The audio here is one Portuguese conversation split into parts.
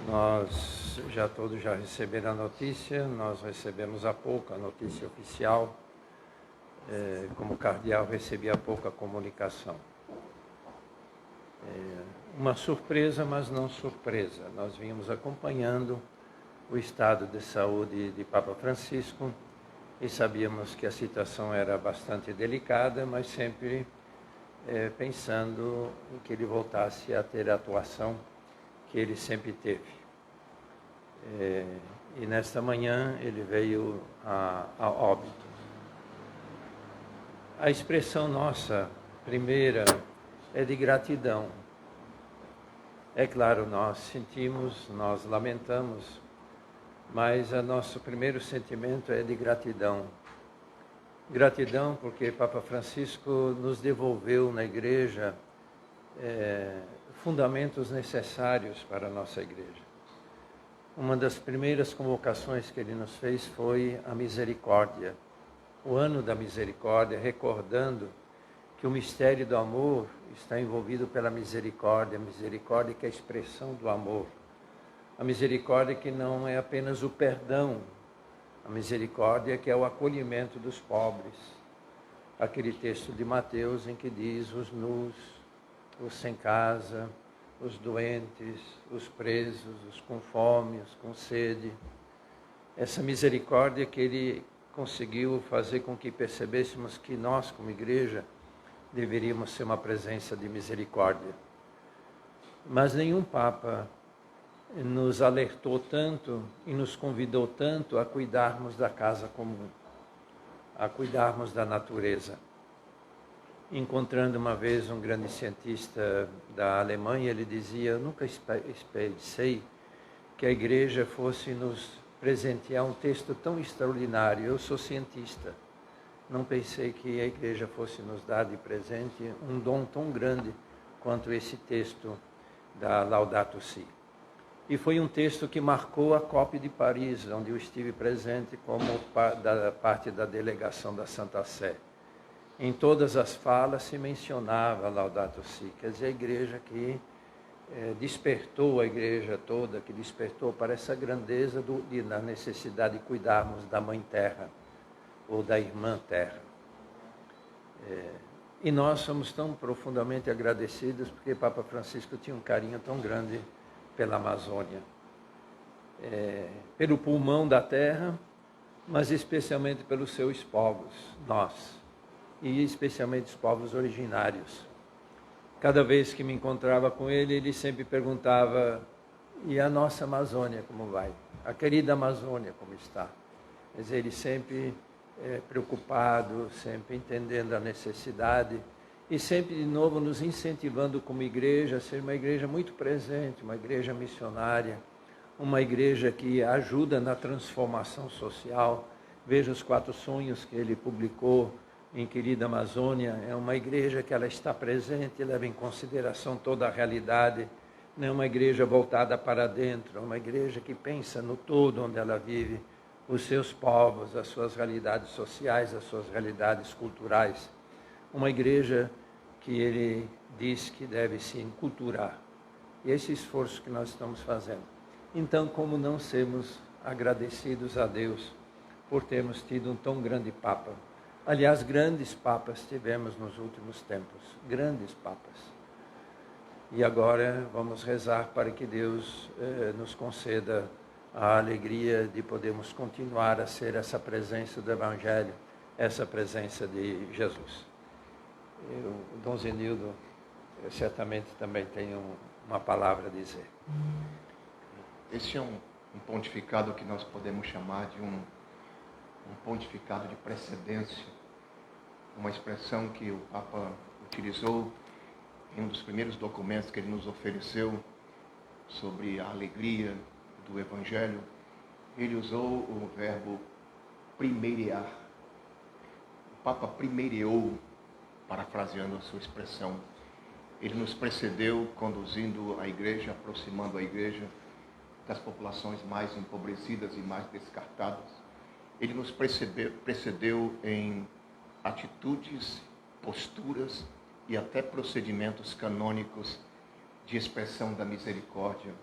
Nós todos já receberam a notícia, nós recebemos há pouco a notícia oficial, como cardeal recebi há pouco a comunicação. Uma surpresa, mas não surpresa. Nós vínhamos acompanhando o estado de saúde de Papa Francisco e sabíamos que a situação era bastante delicada, mas sempre pensando em que ele voltasse a ter a atuação que ele sempre teve. E nesta manhã ele veio a óbito. A expressão nossa primeira é de gratidão. É claro, nós sentimos, nós lamentamos, mas o nosso primeiro sentimento é de gratidão. Gratidão porque Papa Francisco nos devolveu na igreja fundamentos necessários para a nossa igreja. Uma das primeiras convocações que ele nos fez foi a misericórdia, o ano da misericórdia, recordando que o mistério do amor está envolvido pela misericórdia, a misericórdia que é a expressão do amor. A misericórdia que não é apenas o perdão, a misericórdia que é o acolhimento dos pobres. Aquele texto de Mateus em que diz os nus, os sem casa, os doentes, os presos, os com fome, os com sede. Essa misericórdia que ele conseguiu fazer com que percebêssemos que nós, como igreja, deveríamos ser uma presença de misericórdia. Mas nenhum Papa nos alertou tanto e nos convidou tanto a cuidarmos da casa comum, a cuidarmos da natureza. Encontrando uma vez um grande cientista da Alemanha, ele dizia: eu nunca pensei que a igreja fosse nos presentear um texto tão extraordinário. Eu sou cientista, não pensei que a igreja fosse nos dar de presente um dom tão grande quanto esse texto da Laudato Si. E foi um texto que marcou a COP de Paris, onde eu estive presente como parte da delegação da Santa Sé. Em todas as falas se mencionava Laudato Si, quer dizer, a igreja que despertou a igreja toda, que despertou para essa grandeza da necessidade de cuidarmos da Mãe Terra, ou da Irmã Terra. E nós somos tão profundamente agradecidos porque Papa Francisco tinha um carinho tão grande pela Amazônia, pelo pulmão da terra, mas especialmente pelos seus povos, nós, e especialmente os povos originários. Cada vez que me encontrava com ele, ele sempre perguntava: e a nossa Amazônia como vai? A querida Amazônia como está? Quer dizer, ele sempre preocupado, sempre entendendo a necessidade e sempre de novo nos incentivando como igreja a ser uma igreja muito presente, uma igreja missionária, uma igreja que ajuda na transformação social. Veja os 4 sonhos que ele publicou em Querida Amazônia. É uma igreja que ela está presente, leva em consideração toda a realidade, não é uma igreja voltada para dentro, é uma igreja que pensa no todo onde ela vive, os seus povos, as suas realidades sociais, as suas realidades culturais. Uma igreja que ele diz que deve se enculturar. E esse esforço que nós estamos fazendo. Então, como não sermos agradecidos a Deus por termos tido um tão grande Papa? Aliás, grandes papas tivemos nos últimos tempos, grandes papas. E agora vamos rezar para que Deus nos conceda a alegria de podermos continuar a ser essa presença do Evangelho, essa presença de Jesus. O Dom Zenildo certamente também tem uma palavra a dizer. Esse é um pontificado que nós podemos chamar de um pontificado de precedência, uma expressão que o Papa utilizou em um dos primeiros documentos que ele nos ofereceu sobre a alegria do Evangelho. Ele usou o verbo primeirear. O Papa primeireou, parafraseando a sua expressão. Ele nos precedeu conduzindo a igreja, aproximando a igreja das populações mais empobrecidas e mais descartadas. Ele nos precedeu em atitudes, posturas e até procedimentos canônicos de expressão da misericórdia.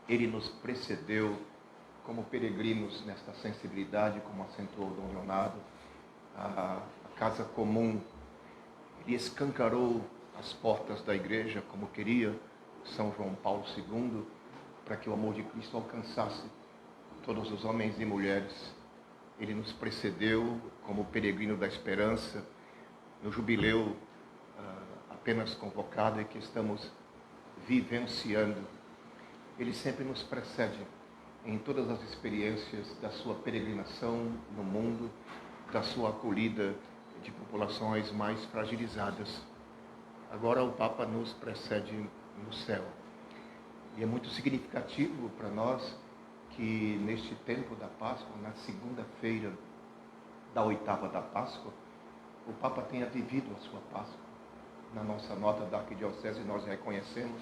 Ele nos precedeu como peregrinos nesta sensibilidade, como acentuou Dom Leonardo, a casa comum. Ele escancarou as portas da igreja, como queria São João Paulo II, para que o amor de Cristo alcançasse todos os homens e mulheres. Ele nos precedeu como peregrino da esperança, no jubileu apenas convocado e que estamos vivenciando. Ele sempre nos precede em todas as experiências da sua peregrinação no mundo, da sua acolhida de populações mais fragilizadas. Agora o Papa nos precede no céu. E é muito significativo para nós que neste tempo da Páscoa, na segunda-feira da oitava da Páscoa, o Papa tenha vivido a sua Páscoa. Na nossa nota da Arquidiocese nós reconhecemos.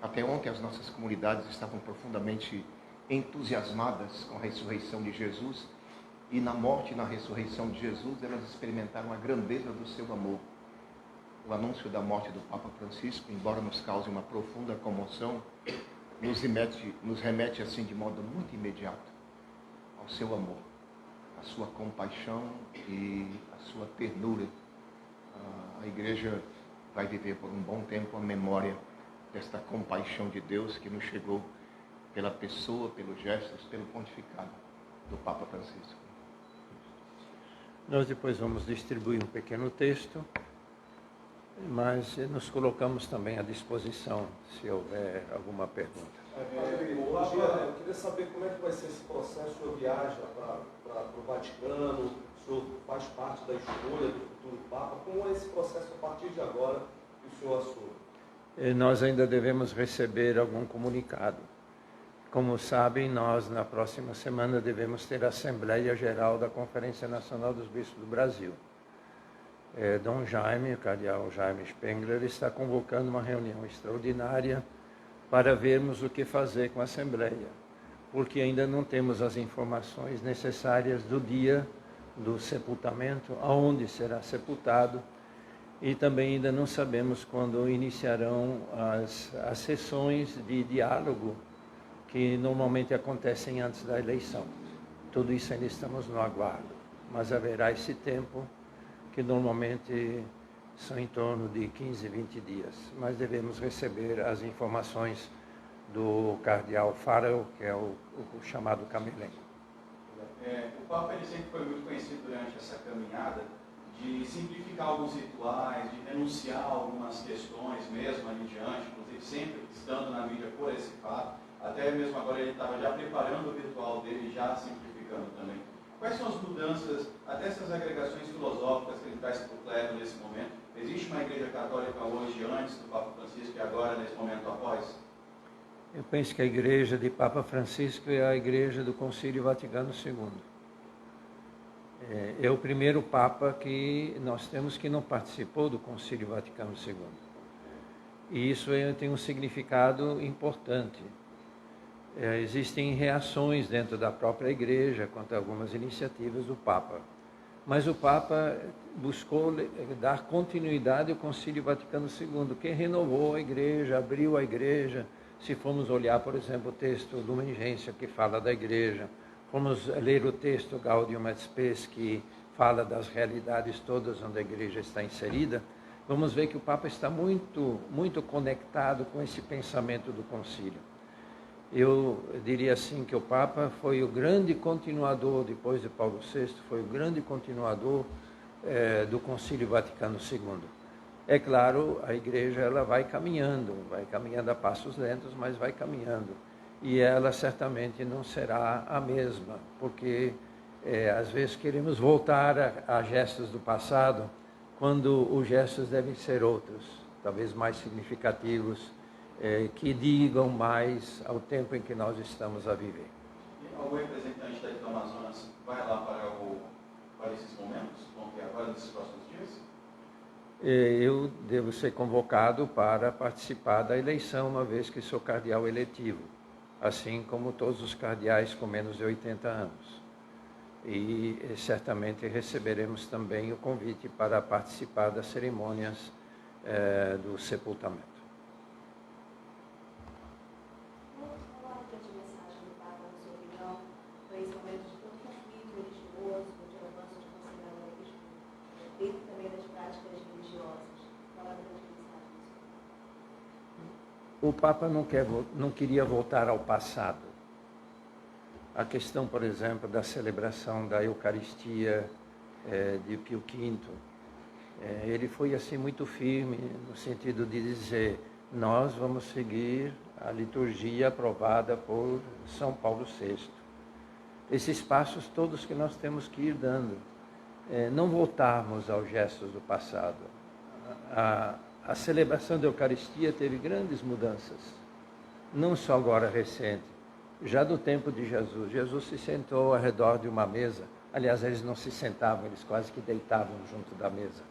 Até ontem as nossas comunidades estavam profundamente entusiasmadas com a ressurreição de Jesus, e na morte e na ressurreição de Jesus elas experimentaram a grandeza do seu amor. O anúncio da morte do Papa Francisco, embora nos cause uma profunda comoção, nos remete assim de modo muito imediato ao seu amor, à sua compaixão e à sua ternura. A igreja vai viver por um bom tempo a memória desta compaixão de Deus que nos chegou pela pessoa, pelos gestos, pelo pontificado do Papa Francisco. Nós depois vamos distribuir um pequeno texto, mas nos colocamos também à disposição se houver alguma pergunta. Eu queria saber como é que vai ser esse processo. O senhor viaja para o Vaticano, o senhor faz parte da escolha do futuro Papa. Como é esse processo a partir de agora que o senhor assume? Nós ainda devemos receber algum comunicado. Como sabem, nós na próxima semana devemos ter a Assembleia Geral da Conferência Nacional dos Bispos do Brasil. Dom Jaime, o cardeal Jaime Spengler, está convocando uma reunião extraordinária para vermos o que fazer com a Assembleia, porque ainda não temos as informações necessárias do dia do sepultamento, aonde será sepultado, e também ainda não sabemos quando iniciarão as sessões de diálogo que normalmente acontecem antes da eleição. Tudo isso ainda estamos no aguardo, mas haverá esse tempo que normalmente são em torno de 15, 20 dias. Mas devemos receber as informações do cardeal Farrell, que é o chamado Camelenco. O Papa ele sempre foi muito conhecido durante essa caminhada de simplificar alguns rituais, de denunciar algumas questões mesmo ali diante, inclusive sempre estando na mídia por esse fato. Até mesmo agora ele estava já preparando o ritual dele, já simplificando também. Quais são as mudanças, até essas agregações filosóficas que ele traz para o clero nesse momento? Existe uma igreja católica hoje antes do Papa Francisco e agora nesse momento após? Eu penso que a igreja de Papa Francisco é a igreja do Concílio Vaticano II. É o primeiro Papa que nós temos que não participou do Concílio Vaticano II. E isso tem um significado importante. Existem reações dentro da própria igreja quanto a algumas iniciativas do Papa. Mas o Papa buscou dar continuidade ao Concílio Vaticano II, que renovou a igreja, abriu a igreja. Se formos olhar, por exemplo, o texto do Lumen Gentium, que fala da igreja, formos ler o texto Gaudium et Spes, que fala das realidades todas onde a igreja está inserida, vamos ver que o Papa está muito, muito conectado com esse pensamento do concílio. Eu diria assim que o Papa foi o grande continuador, depois de Paulo VI, foi o grande continuador do Concílio Vaticano II. É claro, a igreja ela vai caminhando a passos lentos, mas vai caminhando. E ela certamente não será a mesma, porque às vezes queremos voltar a gestos do passado, quando os gestos devem ser outros, talvez mais significativos, que digam mais ao tempo em que nós estamos a viver. E algum representante daí do Amazonas vai lá para esses momentos? Vão ter agora nesses próximos dias? Eu devo ser convocado para participar da eleição, uma vez que sou cardeal eletivo, assim como todos os cardeais com menos de 80 anos. E certamente receberemos também o convite para participar das cerimônias do sepultamento. O Papa não queria voltar ao passado. A questão, por exemplo, da celebração da Eucaristia de Pio V, ele foi assim muito firme no sentido de dizer: nós vamos seguir a liturgia aprovada por São Paulo VI. Esses passos todos que nós temos que ir dando, não voltarmos aos gestos do passado. A celebração da Eucaristia teve grandes mudanças, não só agora recente, já do tempo de Jesus. Jesus se sentou ao redor de uma mesa, aliás, eles não se sentavam, eles quase que deitavam junto da mesa.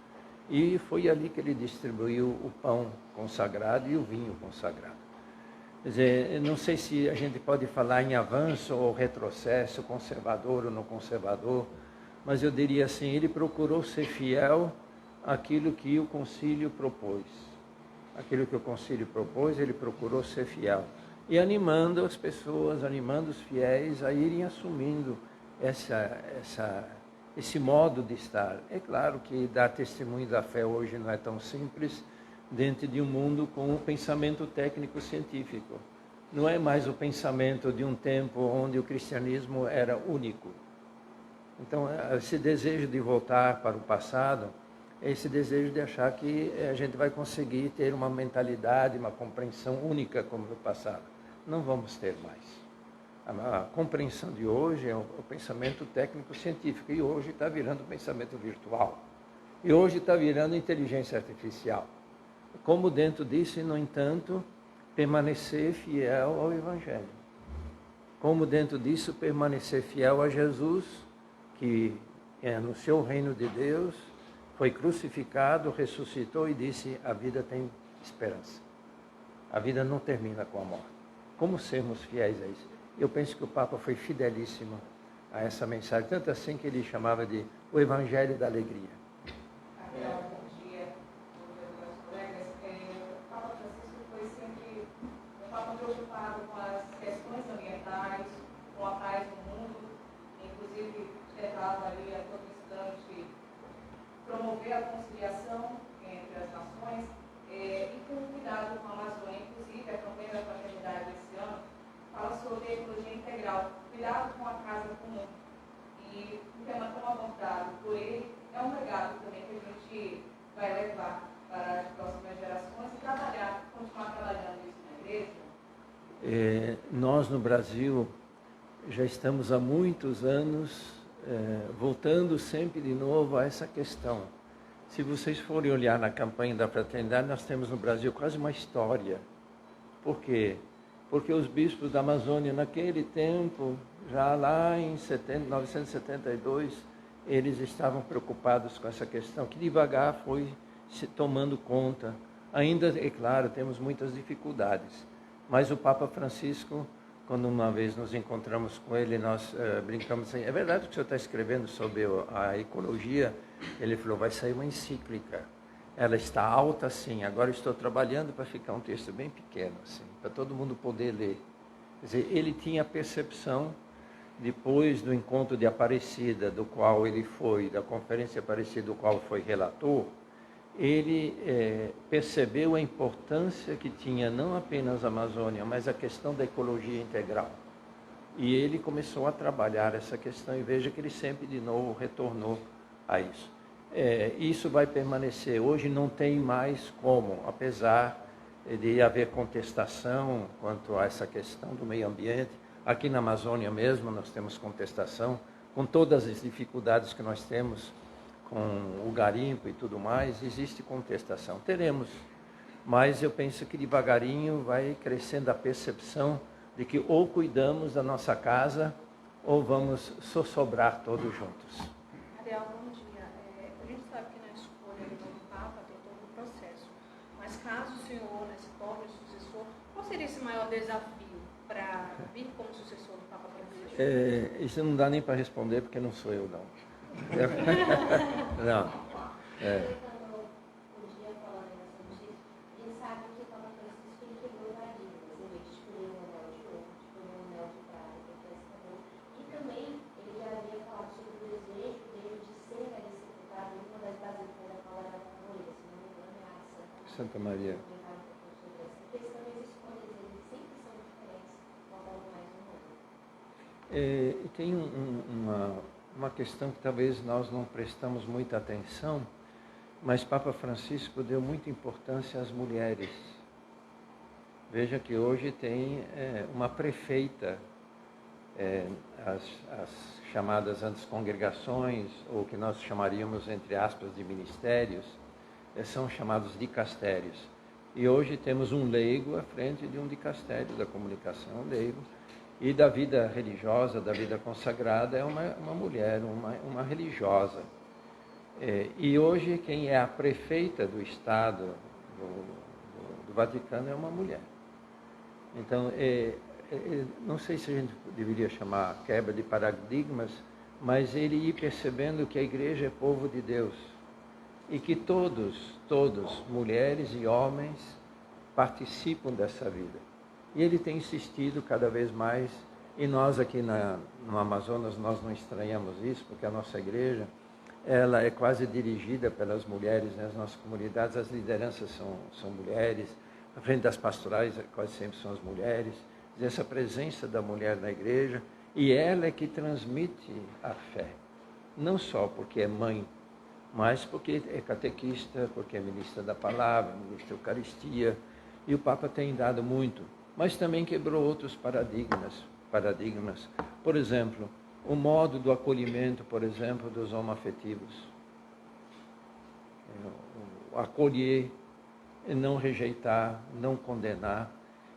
E foi ali que ele distribuiu o pão consagrado e o vinho consagrado. Quer dizer, não sei se a gente pode falar em avanço ou retrocesso, conservador ou não conservador, mas eu diria assim, ele procurou ser fiel àquilo que o concílio propôs. Aquilo que o concílio propôs, ele procurou ser fiel. E animando as pessoas, animando os fiéis a irem assumindo esse modo de estar. É claro que dar testemunho da fé hoje não é tão simples dentro de um mundo com o pensamento técnico-científico. Não é mais o pensamento de um tempo onde o cristianismo era único. Então, esse desejo de voltar para o passado é esse desejo de achar que a gente vai conseguir ter uma mentalidade, uma compreensão única como no passado. Não vamos ter mais. A compreensão de hoje é o pensamento técnico-científico, e hoje está virando pensamento virtual. E hoje está virando inteligência artificial. Como dentro disso, e no entanto, permanecer fiel ao Evangelho. Como dentro disso, permanecer fiel a Jesus, que anunciou o reino de Deus, foi crucificado, ressuscitou e disse: a vida tem esperança. A vida não termina com a morte. Como sermos fiéis a isso? Eu penso que o Papa foi fidelíssimo a essa mensagem, tanto assim que ele chamava de o Evangelho da Alegria. Bom dia, meus colegas. O Papa Francisco foi sempre um Papa preocupado com as questões ambientais, com a paz no mundo, inclusive tentava ali a todo instante promover a conciliação entre as nações e com cuidado com a Amazônia. Inclusive, a campanha da fraternidade esse ano fala sobre ecologia integral, cuidado com a casa comum. E um tema tão abordado por ele é um legado também que a gente vai levar para as próximas gerações e continuar trabalhando isso na igreja. Nós no Brasil já estamos há muitos anos voltando sempre de novo a essa questão. Se vocês forem olhar na campanha da fraternidade, nós temos no Brasil quase uma história. Por quê? Porque os bispos da Amazônia, naquele tempo, já lá em 1972, eles estavam preocupados com essa questão, que devagar foi se tomando conta. Ainda, é claro, temos muitas dificuldades, mas o Papa Francisco, quando uma vez nos encontramos com ele, nós brincamos assim: é verdade que o senhor está escrevendo sobre a ecologia? Ele falou: vai sair uma encíclica. Ela está alta, sim. Agora estou trabalhando para ficar um texto bem pequeno, assim, para todo mundo poder ler. Quer dizer, ele tinha a percepção, depois do encontro de Aparecida, do qual ele foi, da conferência Aparecida, do qual foi relator, ele percebeu a importância que tinha não apenas a Amazônia, mas a questão da ecologia integral. E ele começou a trabalhar essa questão, e veja que ele sempre de novo retornou a isso. Isso vai permanecer. Hoje não tem mais como, apesar de haver contestação quanto a essa questão do meio ambiente. Aqui na Amazônia mesmo nós temos contestação, com todas as dificuldades que nós temos com o garimpo e tudo mais, existe contestação. Teremos, mas eu penso que devagarinho vai crescendo a percepção de que ou cuidamos da nossa casa ou vamos sossobrar todos juntos. Adel, bom dia. A gente sabe que na escolha do novo Papa tem todo um processo, mas caso o senhor se torne sucessor, qual seria esse maior desafio para vir como sucessor do Papa Francisco? Isso não dá nem para responder, porque não sou eu, não. Não. Santa Maria. Tem uma questão que talvez nós não prestamos muita atenção, mas Papa Francisco deu muita importância às mulheres. Veja que hoje tem uma prefeita, as chamadas antes congregações, ou que nós chamaríamos, entre aspas, de ministérios, são chamados dicastérios. E hoje temos um leigo à frente de um dicastério da comunicação, leigo, e da vida religiosa, da vida consagrada, é uma mulher, uma religiosa. E hoje quem é a prefeita do Estado do Vaticano é uma mulher. Então, não sei se a gente deveria chamar quebra de paradigmas, mas ele ir percebendo que a igreja é povo de Deus e que todos, mulheres e homens, participam dessa vida. E ele tem insistido cada vez mais, e nós aqui no Amazonas, nós não estranhamos isso, porque a nossa igreja, ela é quase dirigida pelas mulheres, né? As nossas comunidades, as lideranças são mulheres, à frente das pastorais quase sempre são as mulheres, essa presença da mulher na igreja, e ela é que transmite a fé, não só porque é mãe, mas porque é catequista, porque é ministra da palavra, ministra da Eucaristia, e o Papa tem dado muito, mas também quebrou outros paradigmas. Por exemplo, o modo do acolhimento, por exemplo, dos homoafetivos. Acolher, não rejeitar, não condenar,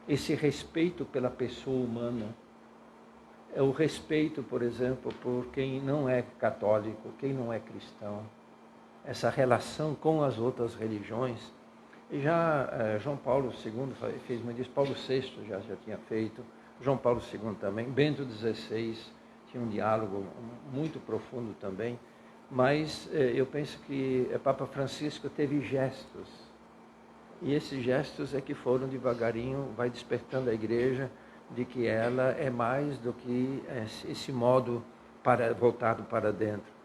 esse respeito pela pessoa humana, é o respeito, por exemplo, por quem não é católico, quem não é cristão, essa relação com as outras religiões. E já João Paulo II fez muito isso, Paulo VI já tinha feito, João Paulo II também, Bento XVI tinha um diálogo muito profundo também, mas eu penso que o Papa Francisco teve gestos, e esses gestos é que foram devagarinho, vai despertando a igreja de que ela é mais do que esse modo voltado para dentro.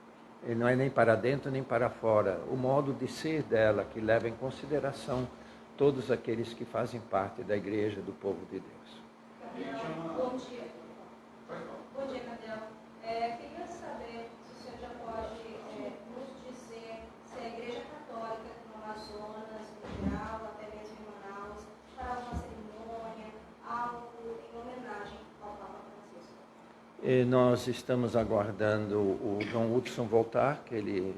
Ele não é nem para dentro nem para fora. O modo de ser dela que leva em consideração todos aqueles que fazem parte da igreja, do povo de Deus. Bom dia. Bom dia, Gabriel. Queria saber se o senhor já pode nos dizer se a Igreja Católica no Amazonas, em geral, até mesmo em Manaus, fará uma cerimônia, algo em homenagem ao Papa Francisco. Nós estamos aguardando o João Hudson voltar, que ele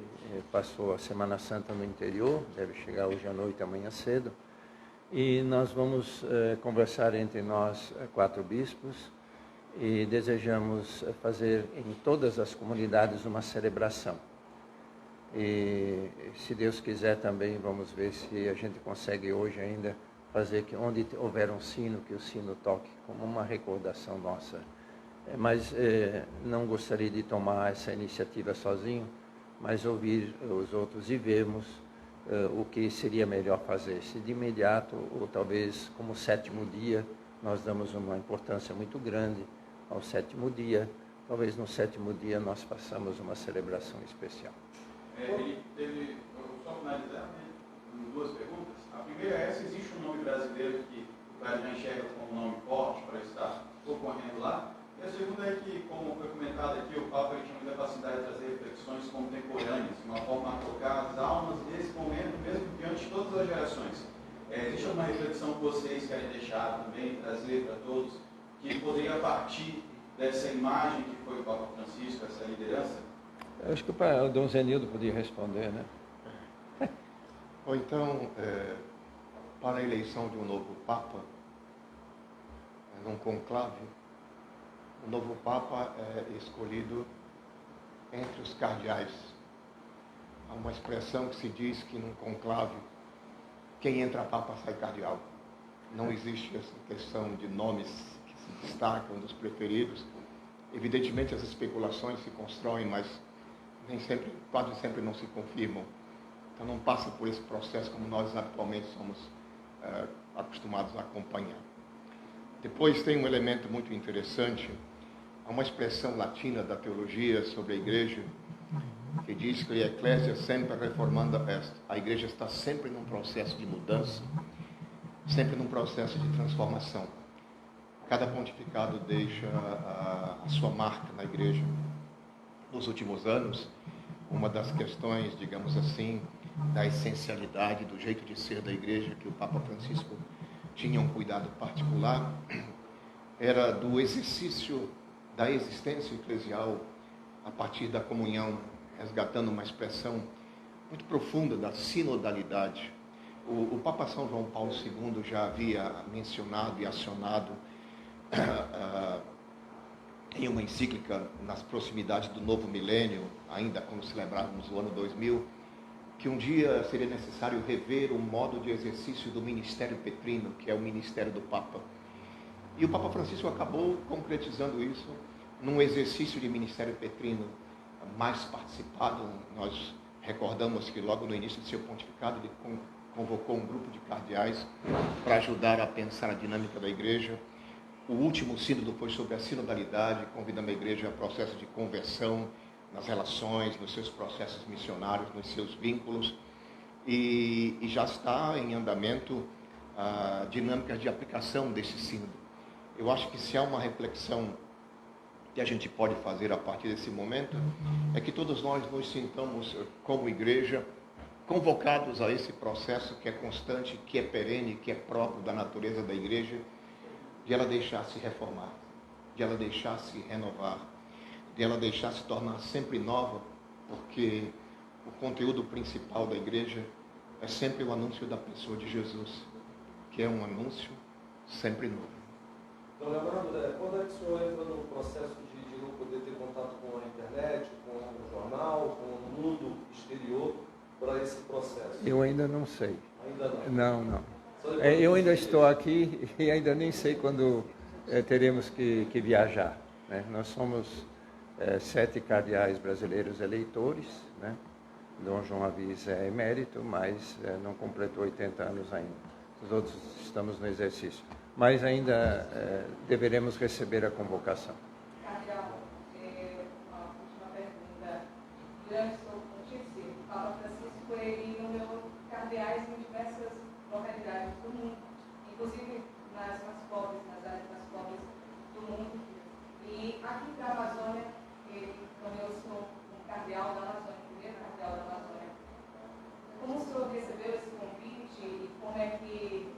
passou a Semana Santa no interior, deve chegar hoje à noite, amanhã cedo. E nós vamos conversar entre nós, 4 bispos, e desejamos fazer em todas as comunidades uma celebração. E se Deus quiser também, vamos ver se a gente consegue hoje ainda fazer que onde houver um sino, que o sino toque, como uma recordação nossa. Mas não gostaria de tomar essa iniciativa sozinho, mas ouvir os outros e vermos o que seria melhor fazer. Se de imediato, ou talvez como 7º dia, nós damos uma importância muito grande ao 7º dia, talvez no 7º dia nós façamos uma celebração especial. Só finalizar, né, 2 perguntas. A primeira é se existe um nome brasileiro que o cara já enxerga como um nome forte para estar ocorrendo lá. E a segunda é que, como foi comentado aqui, o Papa tinha muita capacidade de trazer reflexões contemporâneas, uma forma a tocar as almas desse momento, mesmo diante de todas as gerações. Existe alguma reflexão que vocês querem deixar também, trazer para todos, que poderia partir dessa imagem que foi o Papa Francisco, essa liderança? Eu acho que o Dom Zenildo podia responder, né? Ou então, para a eleição de um novo Papa, num conclave, o novo Papa é escolhido entre os cardeais. Há uma expressão que se diz que num conclave, quem entra Papa sai cardeal. Não existe essa questão de nomes que se destacam, dos preferidos. Evidentemente as especulações se constroem, mas nem sempre, quase sempre não se confirmam. Então não passa por esse processo como nós atualmente somos acostumados a acompanhar. Depois tem um elemento muito interessante, há uma expressão latina da teologia sobre a igreja, que diz que a Eclésia sempre reformando est. A igreja está sempre num processo de mudança, sempre num processo de transformação. cada pontificado deixa a sua marca na igreja. Nos últimos anos, uma das questões, digamos assim, da essencialidade, do jeito de ser da igreja, que o Papa Francisco tinha um cuidado particular, era do exercício da existência eclesial a partir da comunhão, resgatando uma expressão muito profunda da sinodalidade. O Papa São João Paulo II já havia mencionado e acionado em uma encíclica nas proximidades do novo milênio, ainda quando celebrávamos o ano 2000, que um dia seria necessário rever o modo de exercício do ministério petrino, que é o ministério do Papa. E o Papa Francisco acabou concretizando isso num exercício de ministério petrino mais participado. Nós recordamos que logo no início do seu pontificado ele convocou um grupo de cardeais para ajudar a pensar a dinâmica da igreja. O último sínodo foi sobre a sinodalidade, convidando a igreja a processo de conversão nas relações, nos seus processos missionários, nos seus vínculos, e já está em andamento dinâmicas de aplicação desse sínodo. Eu acho que se há uma reflexão que a gente pode fazer a partir desse momento, é que todos nós nos sintamos, como igreja, convocados a esse processo que é constante, que é perene, que é próprio da natureza da igreja, de ela deixar se reformar, de ela deixar se renovar, de ela deixar se tornar sempre nova, porque o conteúdo principal da igreja é sempre o anúncio da pessoa de Jesus, que é um anúncio sempre novo. Então, lembrando, quando é que o senhor entra no processo de não poder ter contato com a internet, com o jornal, com o mundo exterior, para esse processo? Eu ainda não sei. Ainda não? Não. Eu ainda estou aqui e ainda nem sei quando teremos que viajar, né? Nós somos 7 cardeais brasileiros eleitores, né? Dom João Avis é emérito, mas não completou 80 anos ainda. Os outros estamos no exercício. Mas ainda deveremos receber a convocação. Cardeal, uma última pergunta. Durante o seu pontífice, o Papa Francisco ele nomeou cardeais em diversas localidades do mundo, inclusive nas mais pobres, nas áreas mais pobres do mundo. E aqui para a Amazônia, ele nomeou o senhor um cardeal da Amazônia, o primeiro cardeal da Amazônia. Como o senhor recebeu esse convite e como é que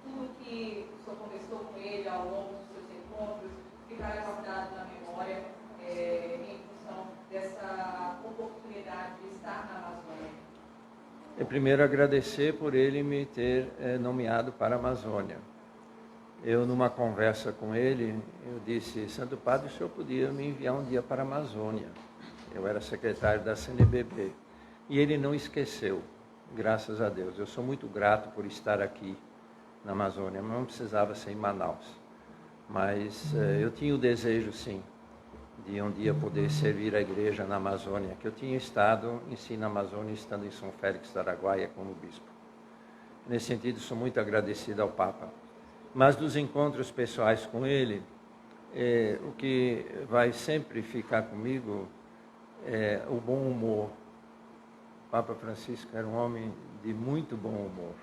tudo que o senhor conversou com ele ao longo dos seus encontros ficará guardado na memória em função dessa oportunidade de estar na Amazônia? Primeiro, agradecer por ele me ter nomeado para a Amazônia. Eu, numa conversa com ele, eu disse: Santo Padre, o senhor podia me enviar um dia para a Amazônia. Eu era secretário da CNBB. E ele não esqueceu, graças a Deus. Eu sou muito grato por estar aqui na Amazônia, mas não precisava ser em Manaus. Mas eu tinha o desejo, sim, de um dia poder servir a igreja na Amazônia, que eu tinha estado em si na Amazônia, estando em São Félix do Araguaia como bispo. Nesse sentido, sou muito agradecido ao Papa. Mas dos encontros pessoais com ele, o que vai sempre ficar comigo é o bom humor. O Papa Francisco era um homem de muito bom humor.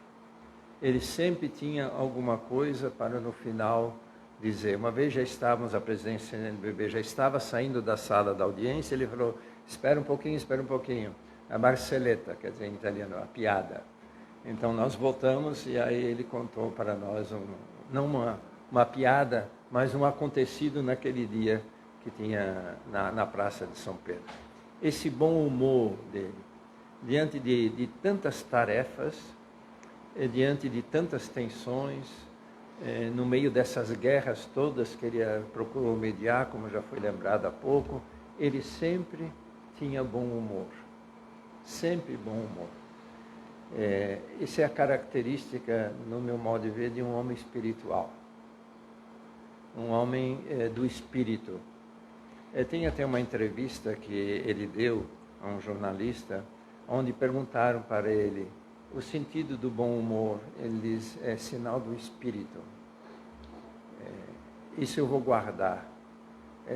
Ele sempre tinha alguma coisa para no final dizer. Uma vez já estávamos, a presidência do CNBB já estava saindo da sala da audiência, ele falou: espera um pouquinho. A barzelletta, quer dizer em italiano, a piada. Então nós voltamos e aí ele contou para nós, não uma piada, mas um acontecido naquele dia que tinha na Praça de São Pedro. Esse bom humor dele, diante de tantas tarefas, diante de tantas tensões, no meio dessas guerras todas que ele procurou mediar, como já foi lembrado há pouco, ele sempre tinha bom humor. Sempre bom humor. Essa é a característica, no meu modo de ver, de um homem espiritual. Um homem do espírito. Tem até uma entrevista que ele deu a um jornalista, onde perguntaram para ele o sentido do bom humor. Ele diz: é sinal do espírito. Isso eu vou guardar.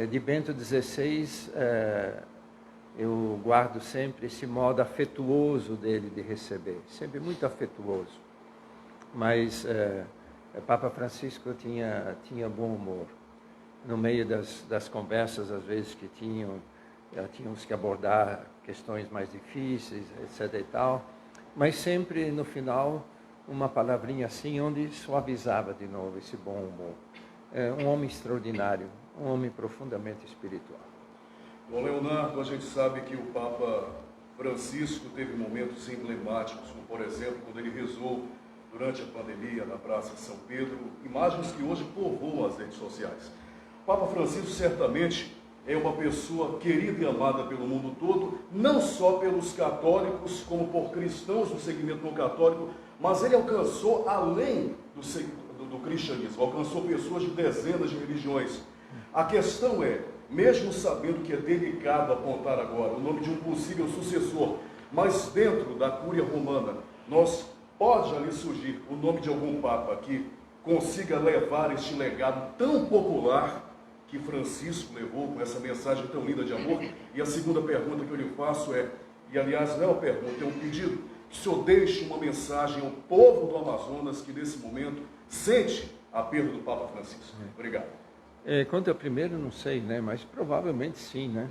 De Bento XVI, eu guardo sempre esse modo afetuoso dele de receber, sempre muito afetuoso. Mas O Papa Francisco tinha bom humor. No meio das conversas, às vezes, que tínhamos que abordar questões mais difíceis, etc. e tal, mas sempre, no final, uma palavrinha assim, onde suavizava de novo esse bom humor. Um homem extraordinário, um homem profundamente espiritual. Dom Leonardo, a gente sabe que o Papa Francisco teve momentos emblemáticos, como, por exemplo, quando ele rezou durante a pandemia na Praça São Pedro, imagens que hoje povoam as redes sociais. O Papa Francisco certamente é uma pessoa querida e amada pelo mundo todo, não só pelos católicos, como por cristãos do segmento não católico, mas ele alcançou além do cristianismo, alcançou pessoas de dezenas de religiões. A questão é, mesmo sabendo que é delicado apontar agora o nome de um possível sucessor, mas dentro da Cúria Romana, pode ali surgir o nome de algum Papa que consiga levar este legado tão popular que Francisco levou, com essa mensagem tão linda de amor. E a segunda pergunta que eu lhe faço é, e aliás não é uma pergunta, é um pedido, que o senhor deixe uma mensagem ao povo do Amazonas que nesse momento sente a perda do Papa Francisco. Obrigado. Quanto ao primeiro, não sei, né? Mas provavelmente sim, né?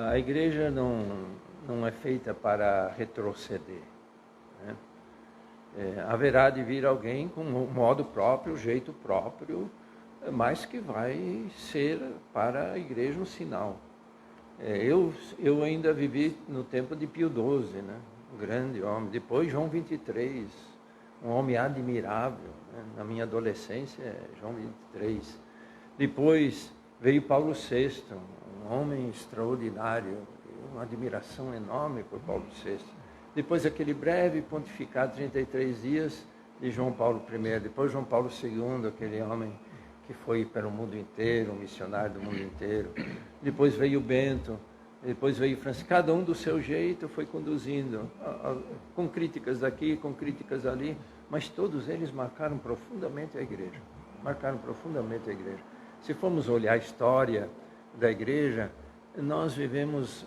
A igreja não é feita para retroceder, né? Haverá de vir alguém com um modo próprio, jeito próprio, mas que vai ser para a igreja um sinal. Eu ainda vivi no tempo de Pio XII, né? Um grande homem. Depois João XXIII, um homem admirável, né? Na minha adolescência, João XXIII. Depois veio Paulo VI, um homem extraordinário, uma admiração enorme por Paulo VI. Depois aquele breve pontificado, 33 dias, de João Paulo I. Depois João Paulo II, aquele homem que foi para o mundo inteiro, um missionário do mundo inteiro. Depois veio Bento, depois veio Francisco. Cada um do seu jeito foi conduzindo, com críticas daqui, com críticas ali, mas todos eles marcaram profundamente a igreja. Marcaram profundamente a igreja. Se formos olhar a história da igreja, nós vivemos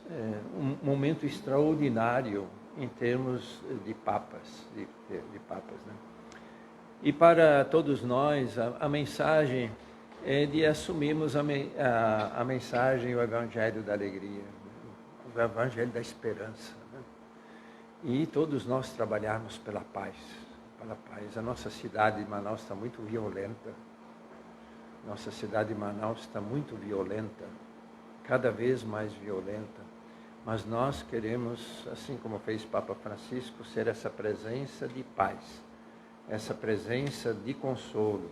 um momento extraordinário em termos de papas, de papas, né? E para todos nós, a mensagem é de assumirmos a mensagem, o evangelho da alegria, o evangelho da esperança, né? E todos nós trabalharmos pela paz, pela paz. A nossa cidade de Manaus está muito violenta. Nossa cidade de Manaus está muito violenta, cada vez mais violenta. Mas nós queremos, assim como fez Papa Francisco, ser essa presença de paz, essa presença de consolo,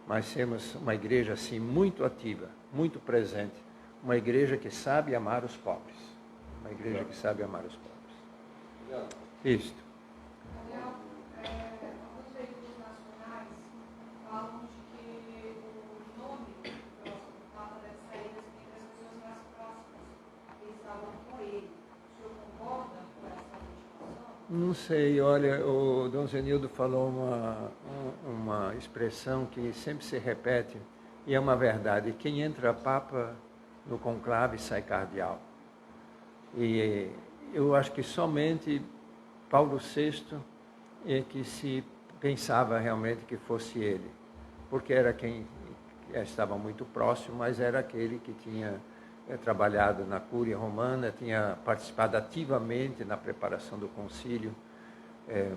mas sermos uma igreja assim muito ativa, muito presente, uma igreja que sabe amar os pobres, uma igreja que sabe amar os pobres. Isto. Alguns veículos nacionais falam de que o nome do Papa deve sair das pessoas mais próximas que estavam com ele. O senhor concorda com essa afirmação? Não sei, olha, o Dom Zenildo falou uma expressão que sempre se repete, e é uma verdade: quem entra Papa no conclave sai cardeal. E eu acho que somente Paulo VI é que se pensava realmente que fosse ele, porque era quem estava muito próximo, mas era aquele que tinha trabalhado na Cúria Romana, tinha participado ativamente na preparação do concílio,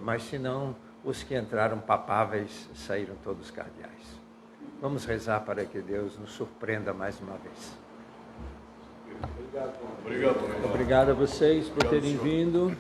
mas se não, os que entraram papáveis saíram todos cardeais. Vamos rezar para que Deus nos surpreenda mais uma vez. Obrigado. Obrigado a vocês por terem vindo.